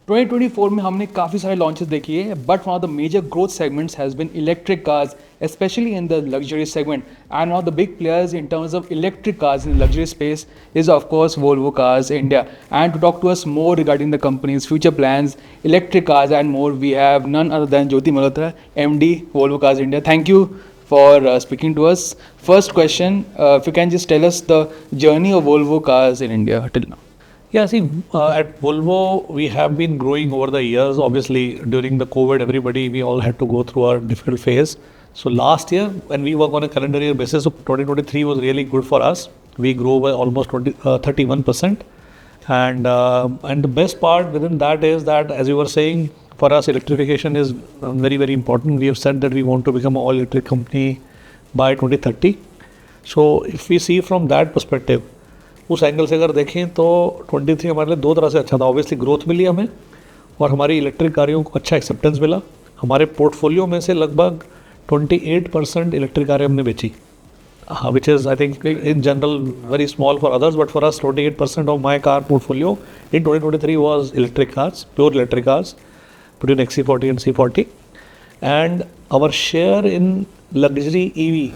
2024 में हमने काफ़ी सारे लॉन्चेस देखी है, but one of the major growth segments has been electric cars, especially in the luxury segment. And one of the big players in terms of electric cars in the luxury space is of course Volvo Cars India. And to talk to us more regarding the company's future plans, electric cars and more, we have none other than Jyoti Malhotra, MD Volvo Cars India. Thank you for speaking to us. First question, if you can just tell us the journey of Volvo Cars in India till now. Yeah, see, at Volvo, we have been growing over the years. Obviously, during the COVID, we all had to go through our difficult phase. So last year, when we work on a calendar year basis, so 2023 was really good for us. We grew by almost 31%. And the best part within that is that, as you were saying, for us, electrification is very, very important. We have said that we want to become an all-electric company by 2030. So if we see from that perspective, उस angle से अगर देखें तो 23 हमारे लिए दो तरह से अच्छा था. ऑब्वियसली ग्रोथ मिली हमें और हमारी इलेक्ट्रिक गाड़ियों को अच्छा एक्सेप्टेंस मिला. हमारे पोर्टफोलियो में से लगभग 28% इलेक्ट्रिक कारें हमने बेची, which is I think in general very small for others, but for us 28% of my car portfolio in 2023 was electric cars, pure electric cars between XC40 and C40. And our share in luxury EV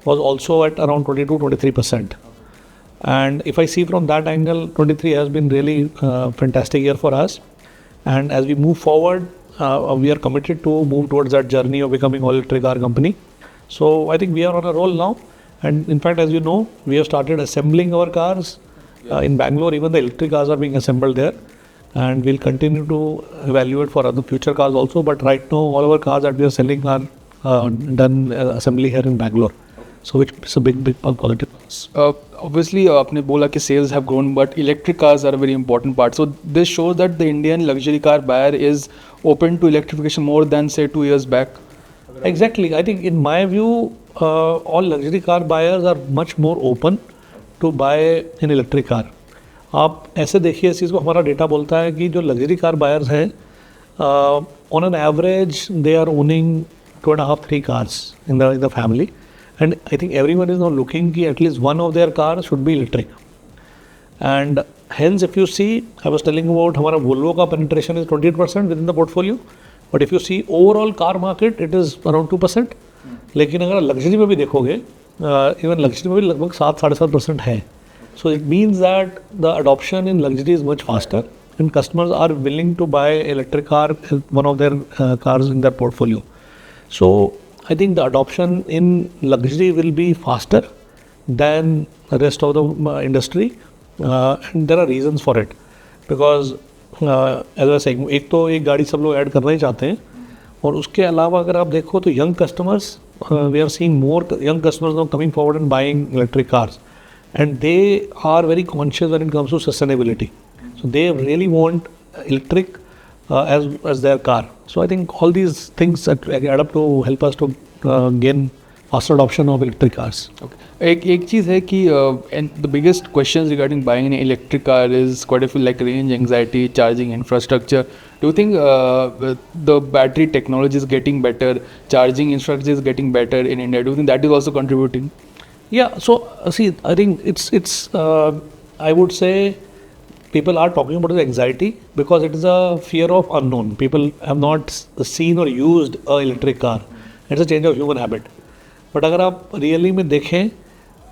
was also at around 22-23%. And if I see from that angle, 23 has been really fantastic year for us. And as we move forward, we are committed to move towards that journey of becoming all electric car company. So I think we are on a roll now. And in fact, as you know, we have started assembling our cars in Bangalore. Even the electric cars are being assembled there. And we'll continue to evaluate for other future cars also. But right now, all our cars that we are selling are done assembly here in Bangalore. So which is a big positive. Obviously, आपने बोला कि sales have grown, but electric cars are a very important part. So this shows that the Indian luxury car buyer is open to electrification more than say 2 years back. Exactly. I think in my view, all luxury car buyers are much more open to buy an electric car. आप ऐसे देखिए इस चीज़ को, हमारा data बोलता है कि जो लग्जरी कार बायर्स हैं, on an average they are owning 2.5-3 cars in the family. And I think everyone is now looking कि at least one of their cars should be electric. And hence, if you see, I was telling about हमारा Volvo का penetration is 28% within the portfolio. But if you see overall car market, it is around 2%. लेकिन अगर luxury में भी देखोगे, even luxury में भी लगभग 7-7.5% है. So it means that the adoption in luxury is much faster, and customers are willing to buy electric car as one of their cars in their portfolio. So I think the adoption in luxury will be faster than the rest of the industry, and there are reasons for it. Because as I was saying, एक तो एक गाड़ी सब लोग add करना ही चाहते हैं, और उसके अलावा अगर आप देखो तो young customers, we are seeing more young customers now coming forward and buying electric cars, and they are very conscious when it comes to sustainability. So they really want electric as their car. So I think all these things that add up to help us to gain faster adoption of electric cars. Okay. एक चीज़ है कि and the biggest questions regarding buying an electric car is quite a few, like range anxiety, charging infrastructure. Do you think the battery technology is getting better, charging infrastructure is getting better in India? Do you think that is also contributing? Yeah. So see, I think it's I would say people are talking about the anxiety because it is a fear of unknown. People have not seen or used a electric car. It's a change of human habit. But अगर आप really में देखें,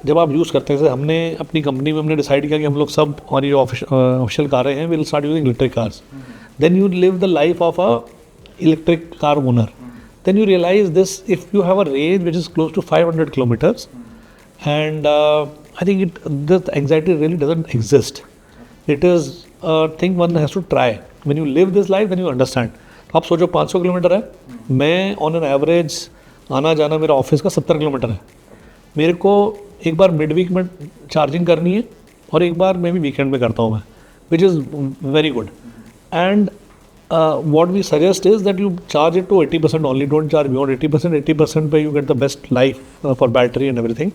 जब आप use करते हैं, जैसे हमने अपनी कंपनी में हमने डिसाइड किया कि हम लोग सब हमारी जो ऑफिशियल कारें हैं, will start using electric cars. Then you live the life of a electric car owner. Then you realise this, if you have a range which is close to 500 kilometers, and I think this anxiety really doesn't exist. It is a thing one has to try. When you live this life, then you understand. आप सोचो 500 kilometre है, मैं on an average आना जाना मेरा office का 70 kilometre है. मेरे को एक बार मिड वीक में चार्जिंग करनी है और एक बार मैं भी वीकेंड में करता हूँ मैं, which is very good. And what we suggest is that you charge it to 80% only, don't charge beyond 80%. 80% पे you get the best life for battery and everything.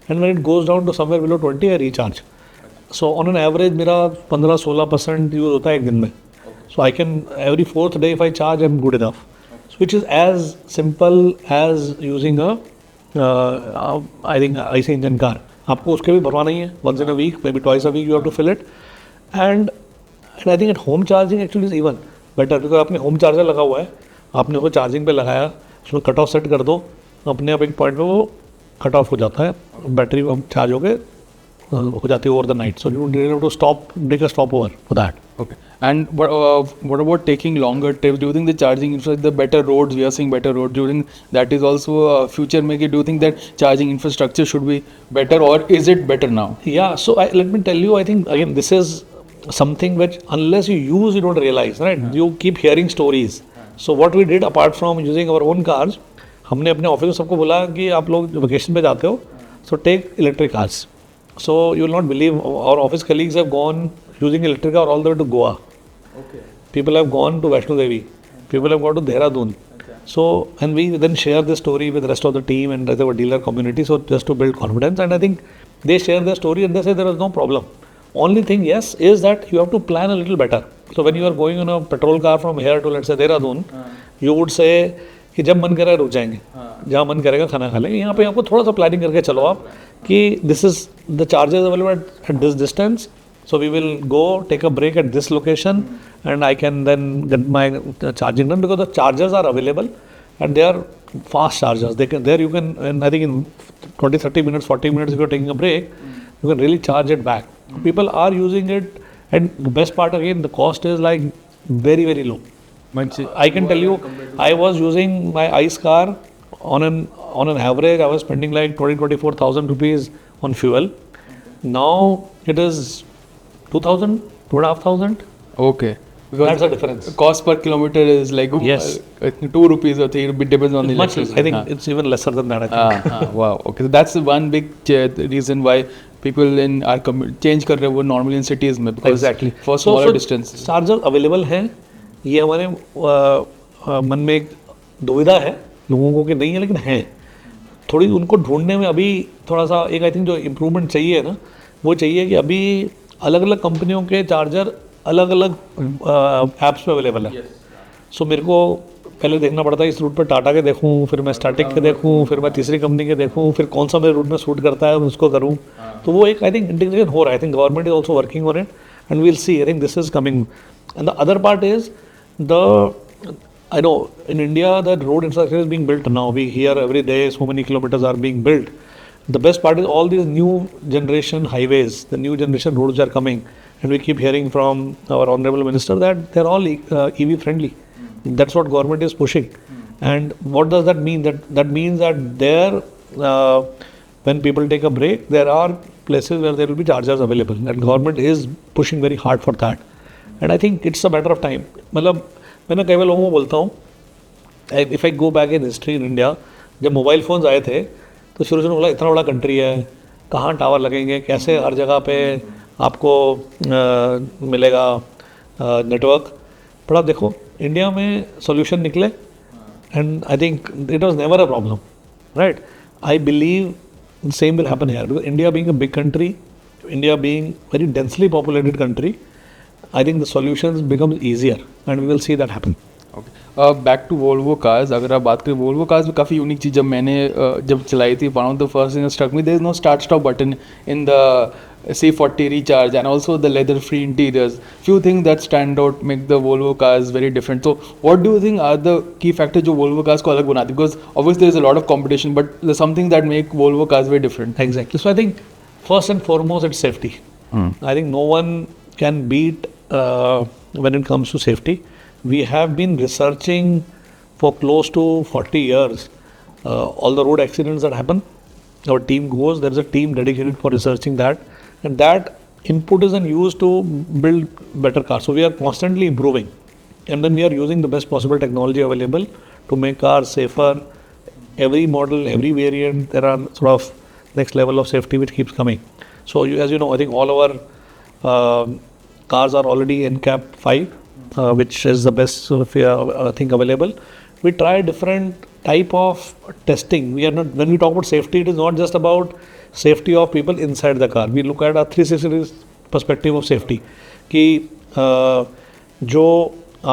And when it goes down to somewhere below 20, I recharge. So on an average मेरा 15-16% use होता है एक दिन में. So I can, every 4th day if I charge, I'm good enough. So which is as simple as using a I think IC engine car. आपको उसके भी भरवा नहीं है. Once in a week, maybe twice a week you have to fill it. And and I think at home charging actually is even better, because आपने home charger लगा हुआ है, आपने उसको चार्जिंग पे लगाया, उसमें कट ऑफ सेट कर दो, अपने आप एक पॉइंट पे वो कट ऑफ हो जाता है, बैटरी चार्ज हो जाती है over the night, so you don't need to stop, take a stop over for that. Okay. And what about taking longer trips? Do you think the charging infrastructure, the better roads, we are seeing better roads, do you think that is also a future make it? Do you think that charging infrastructure should be better, or is it better now? Yeah, so let me tell you, I think again this is something which unless you use you don't realize, right? You keep hearing stories. So what we did apart from using our own cars, हमने अपने office में सबको बोला कि आप लोग vacation पे जाते हो, so take electric cars. So you will not believe our office colleagues have gone using electric car all the way to Goa. Okay. People have gone to Vaishno Devi. People have gone to Dehradun. So, and we then share this story with the rest of the team and the dealer community, so just to build confidence. And I think they share their story and they say there is no problem. Only thing, yes, is that you have to plan a little better. So when you are going on a petrol car from here to let's say Dehradun, you would say कि जब मन करेगा रुक जाएंगे, जहाँ मन करेगा खाना खा लेंगे. यहाँ पे आपको थोड़ा सा प्लानिंग करके चलो आप कि this is the charges available at this distance, so we will go take a break at this location and I can then get my charging done, because the chargers are available and they are fast chargers. They can, there you can, and I think in 20-30 minutes, 40 minutes, if you're taking a break, you can really charge it back. People are using it, and the best part again, the cost is like very, very low. I can tell you, I was using my ICE car on an average, I was spending like 24,000 rupees on fuel. Now it is 2,000, 2,500. Okay. Because that's the difference. Cost per kilometer is like yes, 2 rupees or 3 rupees, depends on the electricity. I think it's even lesser than that. I think. Wow. Okay. So that's one big reason why people in our change कर रहे हैं वो normally in cities में, because exactly for smaller distance. Charger available हैं, ये हमारे मन में एक दुविधा है लोगों को कि नहीं है, लेकिन है थोड़ी, उनको ढूंढने में अभी थोड़ा सा एक आई थिंक जो इम्प्रूवमेंट चाहिए ना, वो चाहिए कि अभी अलग अलग कंपनियों के चार्जर अलग अलग ऐप्स पे अवेलेबल है. सो मेरे को पहले देखना पड़ता है इस रूट पर टाटा के देखूँ, फिर मैं स्टैटिक के देखूँ, फिर मैं तीसरी कंपनी के देखूँ, फिर कौन सा मेरे रूट में सूट करता है उसको करूँ. तो वो एक आई थिंक इंटीग्रेशन हो रहा है. I think government is also working on it and we'll see. I think this is coming. And the other part is I know in India that road infrastructure is being built now. We hear every day so many kilometers are being built. The best part is all these new generation highways, the new generation roads are coming, and we keep hearing from our honorable minister that they're all EV friendly. That's what government is pushing. And what does that mean? That means that there, when people take a break, there are places where there will be chargers available, and government is pushing very hard for that. And I think it's a matter of time. मतलब मैंने कई बार लोगों को बोलता हूँ, if I go back in history in India, जब mobile phones आए थे तो शुरू बोला इतना बड़ा कंट्री है, कहाँ टावर लगेंगे, कैसे हर जगह पे आपको मिलेगा नेटवर्क. पर आप देखो इंडिया में सॉल्यूशन निकले, and I think it was never a problem, right. I believe the same will happen here, because India being a big country, India being very densely populated country, I think the solutions become easier and we will see that happen. Okay. Back to Volvo cars. अगर आप बात करें Volvo cars में काफ़ी unique चीज़ जब चलाई थी, one of the first thing that struck me, there is no start stop button in the C40 Recharge, and also the leather free interiors. Few things that stand out make the Volvo cars very different. So what do you think are the key factors जो Volvo cars को अलग बनाती? Because obviously there is a lot of competition, but there's something that make Volvo cars very different. Exactly. So I think first and foremost it's safety. I think no one can beat when it comes to safety. We have been researching for close to 40 years all the road accidents that happen. Our team goes, there is a team dedicated for researching that, and that input is then used to build better cars. So we are constantly improving, and then we are using the best possible technology available to make cars safer. Every model, every variant, there are sort of next level of safety which keeps coming. So as you know, I think all our cars are already NCAP 5, which is the best thing available. We try different type of testing. We are not, when we talk about safety, it is not just about safety of people inside the car. We look at a 360 perspective of safety. कि जो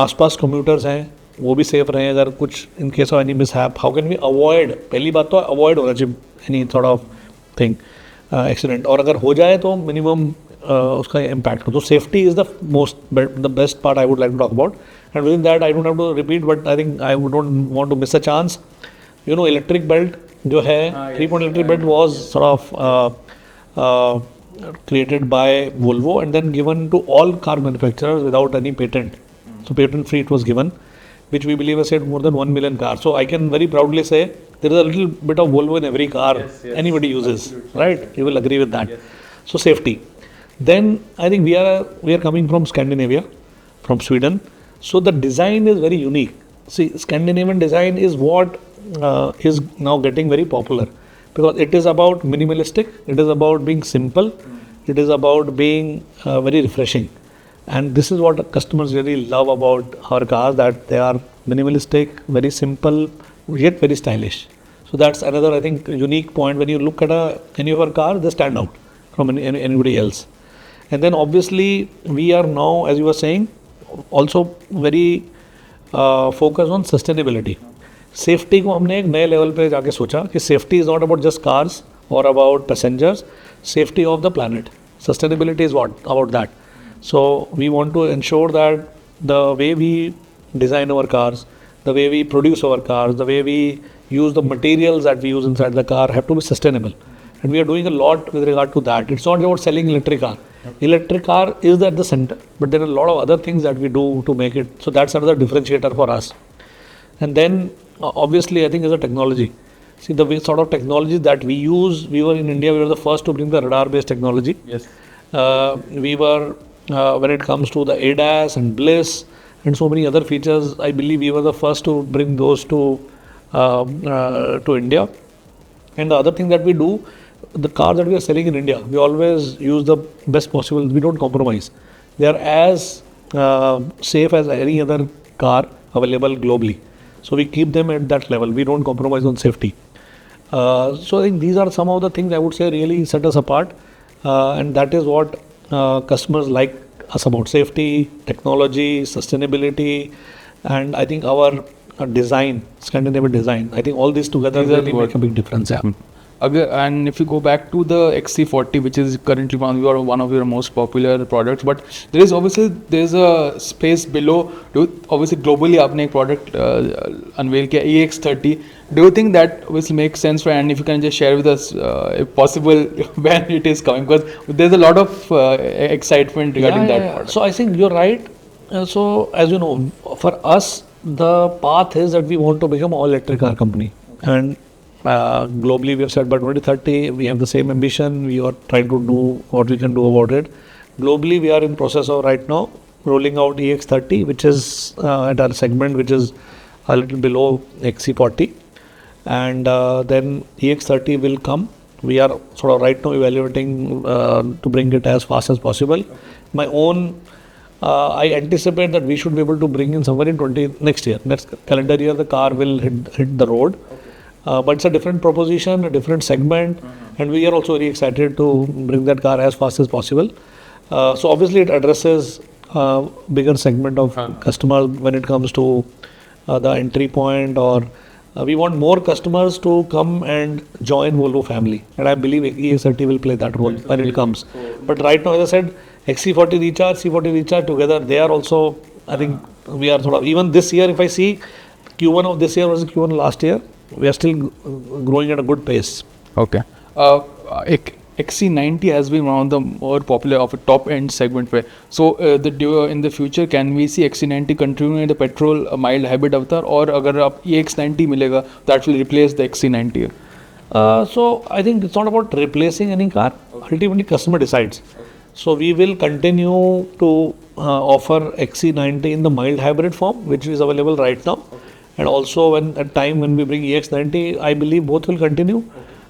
आसपास commuters हैं वो भी safe रहें, अगर कुछ in case of any mishap, how can we avoid? पहली बात तो avoid होना चाहिए any sort of thing, accident. और अगर हो जाए तो minimum उसका impact हो. So safety is the best part I would like to talk about. And within that, I don't have to repeat, but I think I don't want to miss a chance. Electric belt जो है, 3-point electric belt was sort of created by Volvo and then given to all car manufacturers without any patent. So patent free it was given, which we believe has saved more than 1 million cars. So I can very proudly say there is a little bit of Volvo in every car anybody uses, right? You will agree with that. So safety. Then I think we are coming from Scandinavia, from Sweden. So the design is very unique. See, Scandinavian design is what is now getting very popular because it is about minimalistic, it is about being simple, it is about being very refreshing. And this is what customers really love about our cars, that they are minimalistic, very simple, yet very stylish. So that's another, I think, unique point. When you look at any of our cars, they stand out from anybody else. And then obviously we are now, as you were saying, also very focused on sustainability. Safety को हमने एक नए level पे जाके सोचा कि safety is not about just cars और about passengers, safety of the planet. Sustainability is what about that. So we want to ensure that the way we design our cars, the way we produce our cars, the way we use the materials that we use inside the car have to be sustainable. And we are doing a lot with regard to that. It's not about selling electric car. Electric car is at the center, but there are a lot of other things that we do to make it. So that's another differentiator for us. And then obviously I think is a technology. See, the way sort of technology that we use, we were in India, we were the first to bring the radar based technology. Yes. We were when it comes to the ADAS and bliss and so many other features, I believe we were the first to bring those to India. And the other thing that we do, the cars that we are selling in India, we always use the best possible. We don't compromise. They are as safe as any other car available globally. So we keep them at that level. We don't compromise on safety. So I think these are some of the things I would say really set us apart. And that is what customers like us about: safety, technology, sustainability, and I think our design, Scandinavian design. I think all these together really make a big difference. Yeah. And if you go back to the XC40, which is currently one of your most popular products, but there's a space below. Obviously, globally, आपने एक product unveil किया, EX30. Do you think that obviously makes sense for? And if you can just share with us, if possible, when it is coming, because there's a lot of excitement regarding that product. So I think you're right. So as you know, for us, the path is that we want to become all electric car company, and globally we have said by 2030 we have the same ambition. We are trying to do what we can do about it. Globally we are in process of right now rolling out EX30, which is at our segment which is a little below XC40, and then EX30 will come. We are sort of right now evaluating to bring it as fast as possible. My own I anticipate that we should be able to bring in somewhere in next year, next calendar year, the car will hit the road. But it's a different proposition, a different segment, and we are also very excited to bring that car as fast as possible. So obviously it addresses bigger segment of customers when it comes to the entry point, or we want more customers to come and join Volvo family, and I believe EX30 will play that role when it comes. But right now, as I said, XC40 Recharge, C40 Recharge together, they are also, I think we are sort of, even this year if I see Q1 of this year versus Q1 last year, we are still growing at a good pace. Okay. XC90 has been one of the more popular of a top end segment. So in the future, can we see XC90 continuing the petrol mild hybrid avatar, or अगर आप EX90 मिलेगा, that will replace the XC90? So I think it's not about replacing any car. Ultimately, customer decides. So we will continue to offer XC90 in the mild hybrid form, which is available right now. And also at time when we bring EX90, I believe both will continue.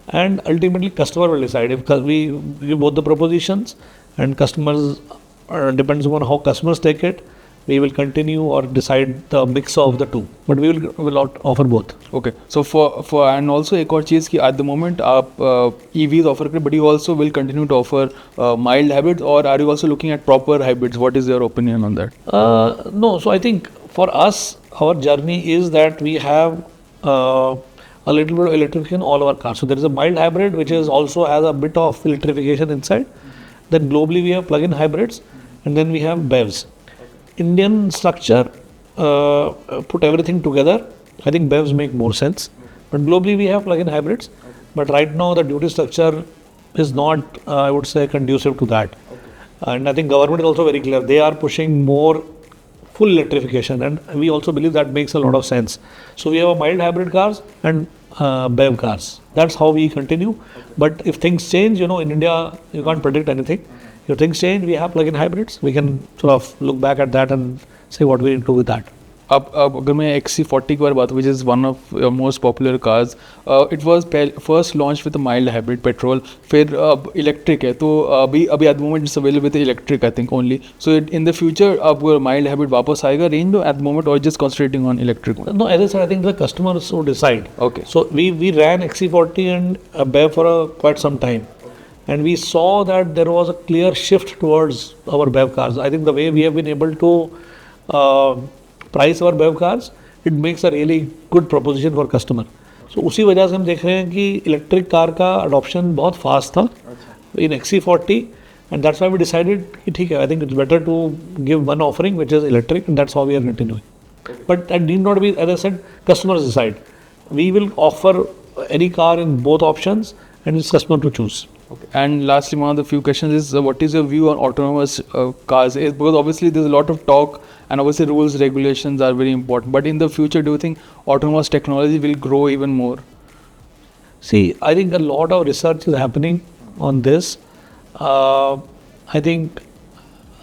And ultimately customer will decide. If we give both the propositions and customers, depends upon how customers take it, we will continue or decide the mix of the two. But we will offer both. Okay. So for and also एक और चीज़ कि at the moment आप EVs offer करें, but you also will continue to offer mild hybrids, or are you also looking at proper hybrids? What is your opinion on that? No. So I think for us, our journey is that we have a little bit of electrification in all our cars. So there is a mild hybrid which is also has a bit of electrification inside, then globally we have plug-in hybrids, and then we have BEVs. Indian structure put everything together. I think BEVs make more sense, but globally we have plug-in hybrids. But right now the duty structure is not, I would say, conducive to that. And I think government is also very clear. They are pushing more full electrification, and we also believe that makes a lot of sense. So we have a mild hybrid cars and BEV cars. That's how we continue. But if things change, in India, you can't predict anything. If things change, we have plug-in hybrids. We can sort of look back at that and say what we need to do with that. अब अगर मैं XC40 की बार बात, which is one of most popular cars, it was first launched with a mild hybrid petrol, फिर electric है, तो अभी at the moment it's available with electric I think only. So in the future अब mild hybrid वापस आएगा range में at the moment, or just concentrating on electric? No, as I said, I think the customers will decide. Okay. So we ran XC40 and BEV for quite some time, and we saw that there was a clear shift towards our BEV cars. I think the way we have been able to price our BEV cars, it makes a really good proposition for customer. So उसी वजह से हम देख रहे हैं कि electric car का adoption बहुत फास्ट था in XC40, and that's why we decided कि ठीक है, I think it's better to give one offering which is electric, and that's how we are continuing. But that need not be, as I said, customers decide. We will offer any car in both options, and it's customer to choose. Okay. And lastly, one of the few questions is, what is your view on autonomous cars? Because obviously there's a lot of talk, and obviously rules, regulations are very important. But in the future, do you think autonomous technology will grow even more? See, I think a lot of research is happening on this. I think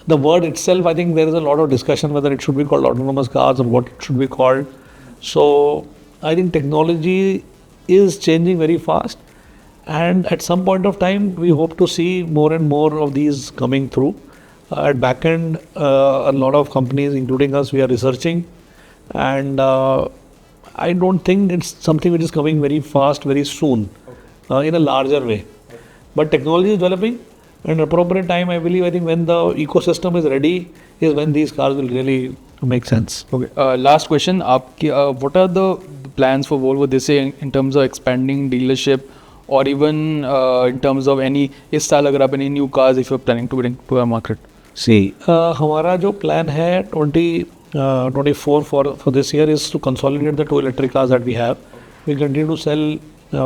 the word itself, I think there is a lot of discussion whether it should be called autonomous cars or what it should be called. So I think technology is changing very fast. And at some point of time, we hope to see more and more of these coming through. At back end, a lot of companies, including us, we are researching. And I don't think it's something which is coming very fast, very soon, in a larger way. But technology is developing, and appropriate time, I think when the ecosystem is ready, is when these cars will really make sense. Okay. Last question. What are the plans for Volvo this year in terms of expanding dealership, or even in terms of any इस साल अगर आप any new cars if you're planning to bring to our market? See, हमारा जो plan है 2024 for this year is to consolidate the two electric cars that we have. We continue to sell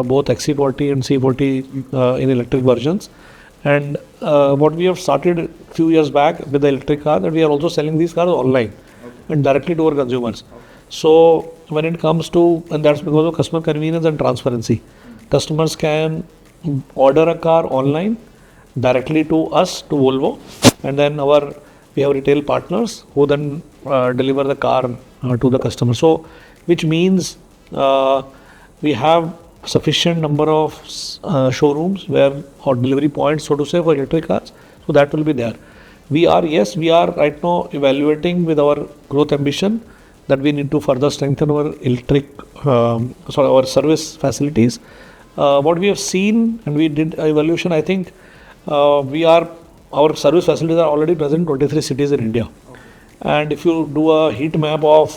both XC40 and C40 in electric versions. And what we have started a few years back with the electric car, that we are also selling these cars online and directly to our consumers. So when it comes to, and that's because of customer convenience and transparency. Customers can order a car online directly to us, to Volvo, and then we have retail partners who then deliver the car to the customer. So, which means we have sufficient number of showrooms or delivery points, so to say, for electric cars. So that will be there. We are right now evaluating with our growth ambition that we need to further strengthen our our service facilities. What we have seen, and we did evaluation, I think our service facilities are already present in 23 cities in India. And if you do a heat map of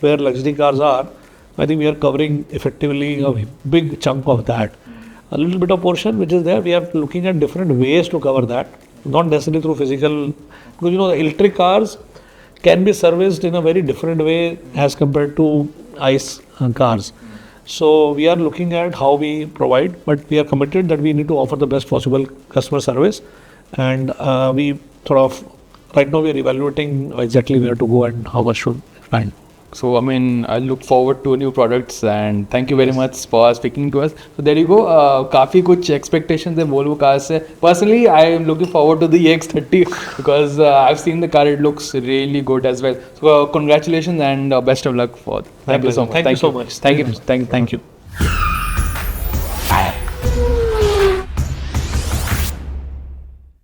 where luxury cars are, I think we are covering effectively a big chunk of that. A little bit of portion which is there, we are looking at different ways to cover that, not necessarily through physical, because the electric cars can be serviced in a very different way as compared to ICE cars. So we are looking at how we provide, but we are committed that we need to offer the best possible customer service. And we right now we are evaluating exactly where to go and how much should expand. So I look forward to new products, and thank you very much for speaking to us. So there you go. काफी कुछ expectations है Volvo cars से. Personally, I am looking forward to the EX30 because I've seen the car. It looks really good as well. So congratulations and best of luck for. Thank you so much. Thank you so much. Thank you.